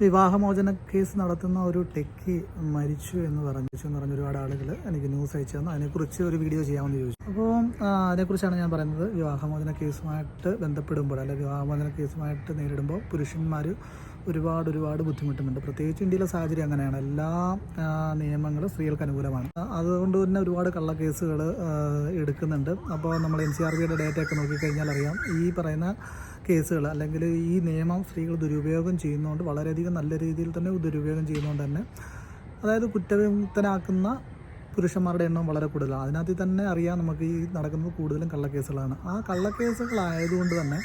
വിവാഹമോചന കേസ് നടത്തുന്ന ഒരു ടെക്കി മരിച്ചു എന്ന് പറഞ്ഞ ഒരുപാട് ആളുകൾ എനിക്ക് ന്യൂസ് അയച്ചു തന്നു. അതിനെക്കുറിച്ച് ഒരു വീഡിയോ ചെയ്യാമെന്ന് ചോദിച്ചു. അപ്പോൾ അതേക്കുറിച്ചാണ് ഞാൻ പറയുന്നത്. വിവാഹമോചന കേസുമായിട്ട് ബന്ധപ്പെടുമ്പോൾ അല്ലെങ്കിൽ വിവാഹമോചന കേസുമായിട്ട് നേരിടുമ്പോൾ പുരുഷന്മാർ ഒരുപാട് ബുദ്ധിമുട്ടുന്നുണ്ട്. പ്രത്യേകിച്ച് ഇന്ത്യയിലെ സാഹചര്യം അങ്ങനെയാണ്. എല്ലാ നിയമങ്ങളും സ്ത്രീകൾക്ക് അനുകൂലമാണ്. അതുകൊണ്ട് തന്നെ ഒരുപാട് കള്ളക്കേസുകൾ എടുക്കുന്നുണ്ട്. അപ്പോൾ നമ്മൾ NCRBയുടെ ഡേറ്റയൊക്കെ നോക്കിക്കഴിഞ്ഞാൽ അറിയാം, ഈ പറയുന്ന കേസുകൾ അല്ലെങ്കിൽ ഈ നിയമം സ്ത്രീകൾ ദുരുപയോഗം ചെയ്യുന്നതുകൊണ്ട് വളരെയധികം നല്ല രീതിയിൽ തന്നെ ദുരുപയോഗം ചെയ്യുന്നതുകൊണ്ട് തന്നെ അതായത് കുറ്റവിമുക്തനാക്കുന്ന പുരുഷന്മാരുടെ എണ്ണം വളരെ കൂടുതലാണ്. അതിനകത്ത് തന്നെ അറിയാം നമുക്ക് ഈ നടക്കുന്നത് കൂടുതലും കള്ളക്കേസുകളാണ്. ആ കള്ളക്കേസുകളായതുകൊണ്ട് തന്നെ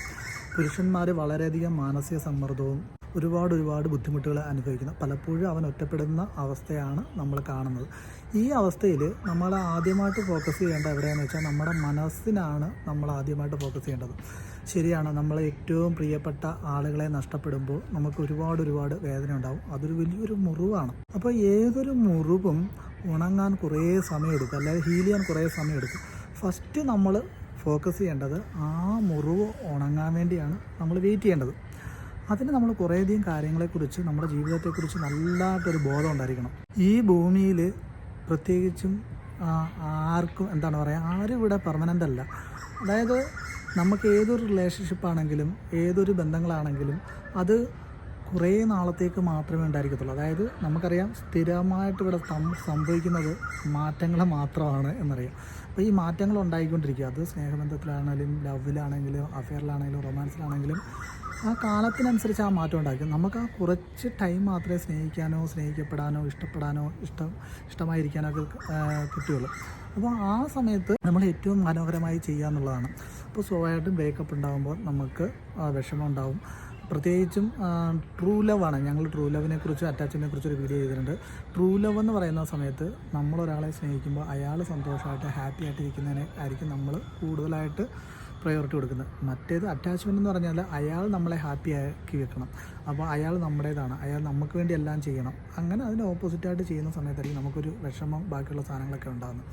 പുരുഷന്മാർ വളരെയധികം മാനസിക സമ്മർദ്ദവും ഒരുപാട് ബുദ്ധിമുട്ടുകൾ അനുഭവിക്കുന്നു. പലപ്പോഴും അവൻ ഒറ്റപ്പെടുന്ന അവസ്ഥയാണ് നമ്മൾ കാണുന്നത്. ഈ അവസ്ഥയിൽ നമ്മൾ ആദ്യമായിട്ട് ഫോക്കസ് ചെയ്യേണ്ട എവിടെയാണെന്ന് വെച്ചാൽ നമ്മുടെ മനസ്സിനാണ് നമ്മൾ ആദ്യമായിട്ട് ഫോക്കസ് ചെയ്യേണ്ടത്. ശരിയാണ്, നമ്മൾ ഏറ്റവും പ്രിയപ്പെട്ട ആളുകളെ നഷ്ടപ്പെടുമ്പോൾ നമുക്ക് ഒരുപാട് വേദന ഉണ്ടാവും. അതൊരു വലിയൊരു മുറിവാണ്. അപ്പോൾ ഏതൊരു മുറിവും ഉണങ്ങാൻ കുറേ സമയമെടുക്കും, അല്ലെങ്കിൽ ഹീൽ ചെയ്യാൻ കുറേ സമയമെടുക്കും. ഫസ്റ്റ് നമ്മൾ ഫോക്കസ് ചെയ്യേണ്ടത് ആ മുറിവ് ഉണങ്ങാൻ വേണ്ടിയാണ് നമ്മൾ വെയിറ്റ് ചെയ്യേണ്ടത്. അതിന് നമ്മൾ കുറേയധികം കാര്യങ്ങളെക്കുറിച്ച് നമ്മുടെ ജീവിതത്തെക്കുറിച്ച് നല്ലതായിട്ടൊരു ബോധം ഉണ്ടായിരിക്കണം. ഈ ഭൂമിയിൽ പ്രത്യേകിച്ചും ആർക്കും എന്താണ് പറയുക, ആരും ഇവിടെ പെർമനൻ്റ് അല്ല. അതായത് നമുക്ക് ഏതൊരു റിലേഷൻഷിപ്പാണെങ്കിലും ഏതൊരു ബന്ധങ്ങളാണെങ്കിലും അത് കുറേ നാളത്തേക്ക് മാത്രമേ ഉണ്ടായിരിക്കത്തുള്ളൂ. അതായത് നമുക്കറിയാം സ്ഥിരമായിട്ട് ഇവിടെ സംഭവിക്കുന്നത് മാറ്റങ്ങൾ മാത്രമാണ് എന്നറിയാം. അപ്പോൾ ഈ മാറ്റങ്ങൾ ഉണ്ടായിക്കൊണ്ടിരിക്കുക. അത് സ്നേഹബന്ധത്തിലാണെങ്കിലും ലവിലാണെങ്കിലും അഫെയറിലാണെങ്കിലും റൊമാൻസിലാണെങ്കിലും ആ കാലത്തിനനുസരിച്ച് ആ മാറ്റം ഉണ്ടാക്കും. നമുക്ക് ആ കുറച്ച് ടൈം മാത്രമേ സ്നേഹിക്കാനോ സ്നേഹിക്കപ്പെടാനോ ഇഷ്ടപ്പെടാനോ ഇഷ്ടമായിരിക്കാനോ ഒക്കെ കിട്ടുകയുള്ളൂ. അപ്പോൾ ആ സമയത്ത് നമ്മൾ ഏറ്റവും മനോഹരമായി ചെയ്യുക എന്നുള്ളതാണ്. അപ്പോൾ സ്വാഭാവികമായിട്ടും ബ്രേക്കപ്പ് ഉണ്ടാകുമ്പോൾ നമുക്ക് വിഷമം ഉണ്ടാവും. പ്രത്യേകിച്ചും ട്രൂ ലവ് ആണ്. ഞങ്ങൾ ട്രൂ ലവിനെ കുറിച്ച് അറ്റാച്ച്മെൻറ്റിനെ കുറിച്ചൊരു വീഡിയോ ചെയ്തിട്ടുണ്ട്. ട്രൂ ലവ് എന്ന് പറയുന്ന സമയത്ത് നമ്മളൊരാളെ സ്നേഹിക്കുമ്പോൾ അയാൾ സന്തോഷമായിട്ട് ഹാപ്പി ആയിട്ടിരിക്കുന്നതിനെ ആയിരിക്കും നമ്മൾ കൂടുതലായിട്ട് പ്രയോറിറ്റി കൊടുക്കുന്നത്. മറ്റേത് അറ്റാച്ച്മെൻ്റ് എന്ന് പറഞ്ഞാൽ അയാൾ നമ്മളെ ഹാപ്പി ആക്കി വെക്കണം. അപ്പോൾ അയാൾ നമ്മുടേതാണ്, അയാൾ നമുക്ക് വേണ്ടി എല്ലാം ചെയ്യണം. അങ്ങനെ അതിന് ഓപ്പോസിറ്റായിട്ട് ചെയ്യുന്ന സമയത്തായിരിക്കും നമുക്കൊരു വിഷമം ബാക്കിയുള്ള സാധനങ്ങളൊക്കെ ഉണ്ടാകുന്നത്.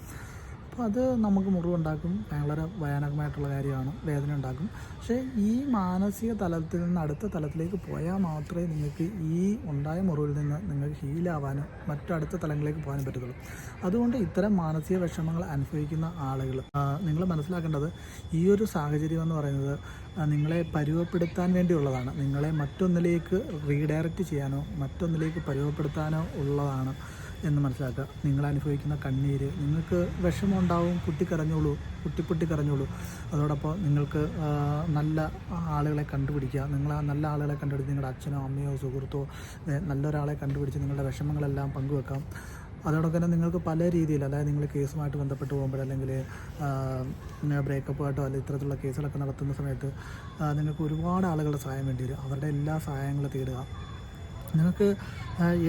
അപ്പോൾ അത് നമുക്ക് മുറിവുണ്ടാക്കും, വളരെ ഭയാനകമായിട്ടുള്ള കാര്യമാണ്, വേദന ഉണ്ടാക്കും. പക്ഷേ ഈ മാനസിക തലത്തിൽ നിന്ന് അടുത്ത തലത്തിലേക്ക് പോയാൽ മാത്രമേ നിങ്ങൾക്ക് ഈ ഉണ്ടായ മുറിവിൽ നിന്ന് നിങ്ങൾക്ക് ഹീലാവാനും മറ്റടുത്ത തലങ്ങളിലേക്ക് പോകാനും പറ്റത്തുള്ളൂ. അതുകൊണ്ട് ഇത്തരം മാനസിക വിഷമങ്ങൾ അനുഭവിക്കുന്ന ആളുകൾ നിങ്ങൾ മനസ്സിലാക്കേണ്ടത്, ഈ ഒരു സാഹചര്യം എന്ന് പറയുന്നത് നിങ്ങളെ പരുവപ്പെടുത്താൻ വേണ്ടിയുള്ളതാണ്. നിങ്ങളെ മറ്റൊന്നിലേക്ക് റീഡയറക്റ്റ് ചെയ്യാനോ മറ്റൊന്നിലേക്ക് പരുവപ്പെടുത്താനോ ഉള്ളതാണ് എന്ന് മനസ്സിലാക്കുക. നിങ്ങൾ അനുഭവിക്കുന്ന കണ്ണീര്, നിങ്ങൾക്ക് വിഷമം ഉണ്ടാവും, പൊട്ടിക്കരഞ്ഞോളൂ. അതോടൊപ്പം നിങ്ങൾക്ക് നല്ല ആളുകളെ കണ്ടുപിടിക്കുക. നിങ്ങൾ ആ നല്ല ആളുകളെ കണ്ടുപിടിച്ച് നിങ്ങളുടെ അച്ഛനോ അമ്മയോ സുഹൃത്തോ നല്ലൊരാളെ കണ്ടുപിടിച്ച് നിങ്ങളുടെ വിഷമങ്ങളെല്ലാം പങ്കുവെക്കാം. അതോടൊപ്പം തന്നെ നിങ്ങൾക്ക് പല രീതിയിൽ, അതായത് നിങ്ങൾ കേസുമായിട്ട് ബന്ധപ്പെട്ട് പോകുമ്പോൾ അല്ലെങ്കിൽ ബ്രേക്കപ്പായിട്ടോ അല്ലെങ്കിൽ ഇത്തരത്തിലുള്ള കേസുകളൊക്കെ നടത്തുന്ന സമയത്ത് നിങ്ങൾക്ക് ഒരുപാട് ആളുകളുടെ സഹായം വേണ്ടി വരും. അവരുടെ എല്ലാ സഹായങ്ങളും തേടുക. നിങ്ങൾക്ക്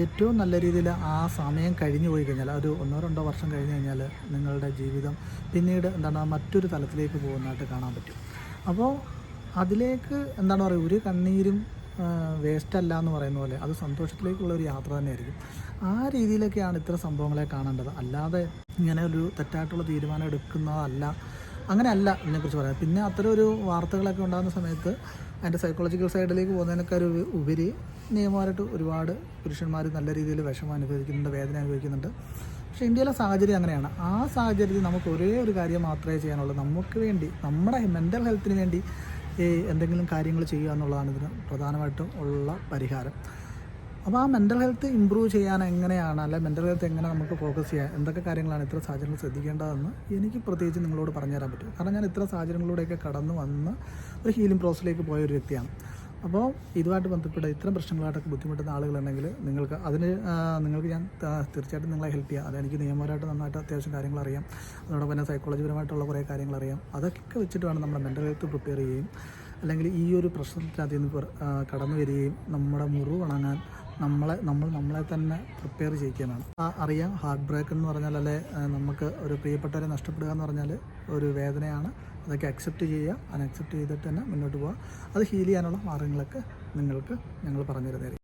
ഏറ്റവും നല്ല രീതിയിൽ ആ സമയം കഴിഞ്ഞു പോയി കഴിഞ്ഞാൽ, ഒരു 1-2 വർഷം കഴിഞ്ഞ് കഴിഞ്ഞാൽ നിങ്ങളുടെ ജീവിതം പിന്നീട് മറ്റൊരു തലത്തിലേക്ക് പോകുന്നതായിട്ട് കാണാൻ പറ്റും. അപ്പോൾ അതിലേക്ക് പറയുക, ഒരു കണ്ണീരും വേസ്റ്റല്ല എന്ന് പറയുന്ന പോലെ അത് സന്തോഷത്തിലേക്കുള്ള ഒരു യാത്ര തന്നെയായിരിക്കും. ആ രീതിയിലൊക്കെയാണ് ഇത്തരം സംഭവങ്ങളെ കാണേണ്ടത്. അല്ലാതെ ഇങ്ങനെ ഒരു തെറ്റായിട്ടുള്ള തീരുമാനം എടുക്കുന്നതല്ല, അങ്ങനെയല്ല ഇതിനെക്കുറിച്ച് പറയാം. പിന്നെ അത്തരം ഒരു വാർത്തകളൊക്കെ ഉണ്ടാകുന്ന സമയത്ത് അതിൻ്റെ സൈക്കോളജിക്കൽ സൈഡിലേക്ക് പോകുന്നതിനൊക്കെ ഉപരി നിയമപരമായിട്ട് ഒരുപാട് പുരുഷന്മാർ നല്ല രീതിയിൽ വിഷമം അനുഭവിക്കുന്നുണ്ട്, വേദന അനുഭവിക്കുന്നുണ്ട്. പക്ഷേ ഇന്ത്യയിലെ സാഹചര്യം അങ്ങനെയാണ്. ആ സാഹചര്യത്തിൽ നമുക്ക് ഒരേ ഒരു കാര്യം മാത്രമേ ചെയ്യാനുള്ളൂ. നമുക്ക് വേണ്ടി, നമ്മുടെ മെൻ്റൽ ഹെൽത്തിന് വേണ്ടി എന്തെങ്കിലും കാര്യങ്ങൾ ചെയ്യുക എന്നുള്ളതാണ് ഇതിന് പ്രധാനമായിട്ടും ഉള്ള പരിഹാരം. അപ്പോൾ ആ മെൻ്റൽ ഹെൽത്ത് ഇമ്പ്രൂവ് ചെയ്യാൻ എങ്ങനെയാണ്, അല്ലെങ്കിൽ മെൻ്റൽ ഹെൽത്ത് എങ്ങനെ നമുക്ക് ഫോക്കസ് ചെയ്യാം, എന്തൊക്കെ കാര്യങ്ങളാണ് ഇത്ര സാഹചര്യങ്ങൾ ശ്രദ്ധിക്കേണ്ടതെന്ന് എനിക്ക് പ്രത്യേകിച്ച് നിങ്ങളോട് പറഞ്ഞുതരാൻ പറ്റും. കാരണം ഞാൻ ഇത്ര സാഹചര്യങ്ങളിലൂടെയൊക്കെ കടന്നു വന്ന് ഒരു ഹീലിംഗ് പ്രോസസ്സിലേക്ക് പോയ ഒരു വ്യക്തിയാണ്. അപ്പോൾ ഇതുമായിട്ട് ബന്ധപ്പെട്ട് ഇത്തരം പ്രശ്നങ്ങളായിട്ടൊക്കെ ബുദ്ധിമുട്ടുന്ന ആളുകളുണ്ടെങ്കിൽ നിങ്ങൾക്ക് ഞാൻ തീർച്ചയായിട്ടും നിങ്ങളെ ഹെൽപ്പ് ചെയ്യാം. അതെനിക്ക് നിയമപരമായിട്ട് നന്നായിട്ട് അത്യാവശ്യം കാര്യങ്ങൾ അറിയാം. അതോടൊപ്പം തന്നെ സൈക്കോളജിപരമായിട്ടുള്ള കുറേ കാര്യങ്ങൾ അറിയാം. അതൊക്കെ വെച്ചിട്ട് വേണം നമ്മുടെ മെൻ്റൽ ഹെൽത്ത് പ്രിപ്പയർ ചെയ്യുകയും അല്ലെങ്കിൽ ഈ ഒരു പ്രശ്നത്തിനകത്ത് നിന്ന് കടന്നു വരികയും നമ്മുടെ മുറിവ് ഉണങ്ങാൻ നമ്മളെ തന്നെ പ്രിപ്പയർ ചെയ്യിക്കാനാണ്. അറിയാം, ഹാർട്ട് ബ്രേക്ക് എന്ന് പറഞ്ഞാൽ, അല്ലെ നമുക്ക് ഒരു പ്രിയപ്പെട്ടവരെ നഷ്ടപ്പെടുക എന്ന് പറഞ്ഞാൽ ഒരു വേദനയാണ്. അതൊക്കെ അക്സെപ്റ്റ് ചെയ്യുക, അക്സെപ്റ്റ് ചെയ്തിട്ട് തന്നെ മുന്നോട്ട് പോവുക. അത് ഹീൽ ചെയ്യാനുള്ള മാർഗ്ഗങ്ങളൊക്കെ ഞങ്ങൾ പറഞ്ഞു തരുന്നതായിരിക്കും.